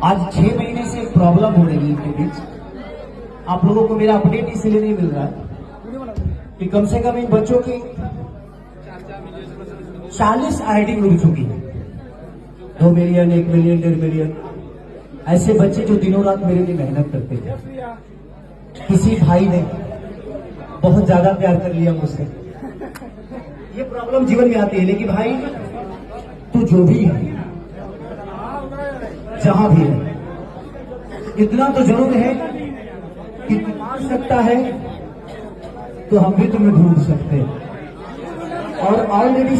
आज 6 महीने से एक प्रॉब्लम हो रही है इनके बीच। आप लोगों को मेरा अपडेट इसलिए नहीं मिल रहा है कि कम से कम इन बच्चों की 40 आईडी उड़ चुकी है। 2 मिलियन, 1 मिलियन, 1.5 मिलियन ऐसे बच्चे जो दिनों रात मेरे लिए मेहनत करते थे। किसी भाई ने बहुत ज्यादा प्यार कर लिया मुझसे। ये प्रॉब्लम जीवन में आती है, लेकिन भाई तू जो भी है, जहां भी है, इतना तो जरूर है कि तू मान सकता है तो हम भी तुम्हें ढूंढ सकते हैं। और ऑलरेडी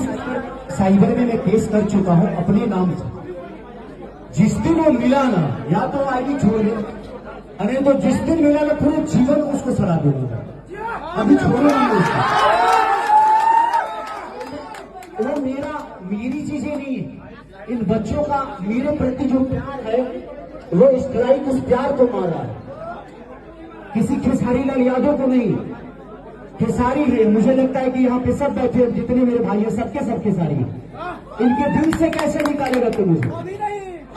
साइबर में मैं केस कर चुका हूं अपने नाम से। जिस दिन वो मिला ना, या तो आईडी छोड़ दे, अरे तो जिस दिन मिला ना पूरे जीवन उसको सड़ा दूंगा। अभी छोड़ो नहीं उसको। वो मेरी चीजें नहीं है। इन बच्चों का मेरे प्रति जो प्यार है, वो स्ट्राइक उस प्यार को मार रहा है, किसी खेसारी लाल यादव को नहीं। खेसारी है, मुझे लगता है कि यहाँ पे सब बैठे जितने मेरे भाई हैं, सबके सब खेसारी है। इनके दिल से कैसे निकालेगा तुम मुझे?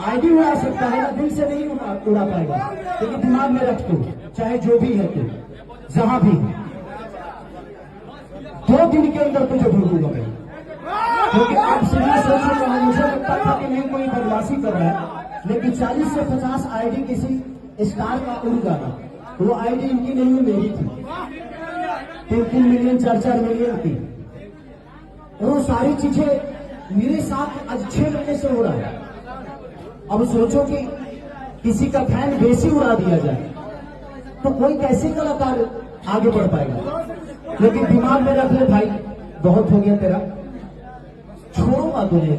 आईडी उड़ा सकता है ना, दिल से नहीं उड़ा पाएगा। लेकिन दिमाग में रख तू, चाहे जो भी है तू, जहां भी 2 दिन के अंदर तुझे ढूंढूंगा मैं। क्योंकि आप सुनना सोच रहे हो, मुझे लगता था कि नहीं कोई बदमाशी कर रहा है, लेकिन 40 से 50 आईडी किसी स्टार का उड़ गया। वो आईडी इनकी नहीं, मेरी थी। 3-3 मिलियन, 4-4 मिलियन थी। और वो सारी चीजें मेरे साथ आज 6 महीने से हो रहा है। अब सोचो कि किसी का फैन बेसी उड़ा दिया जाए तो कोई कैसे कलाकार आगे बढ़ पाएगा? लेकिन दिमाग में रख ले भाई, बहुत हो गया तेरा, छोड़ूंगा तुझे।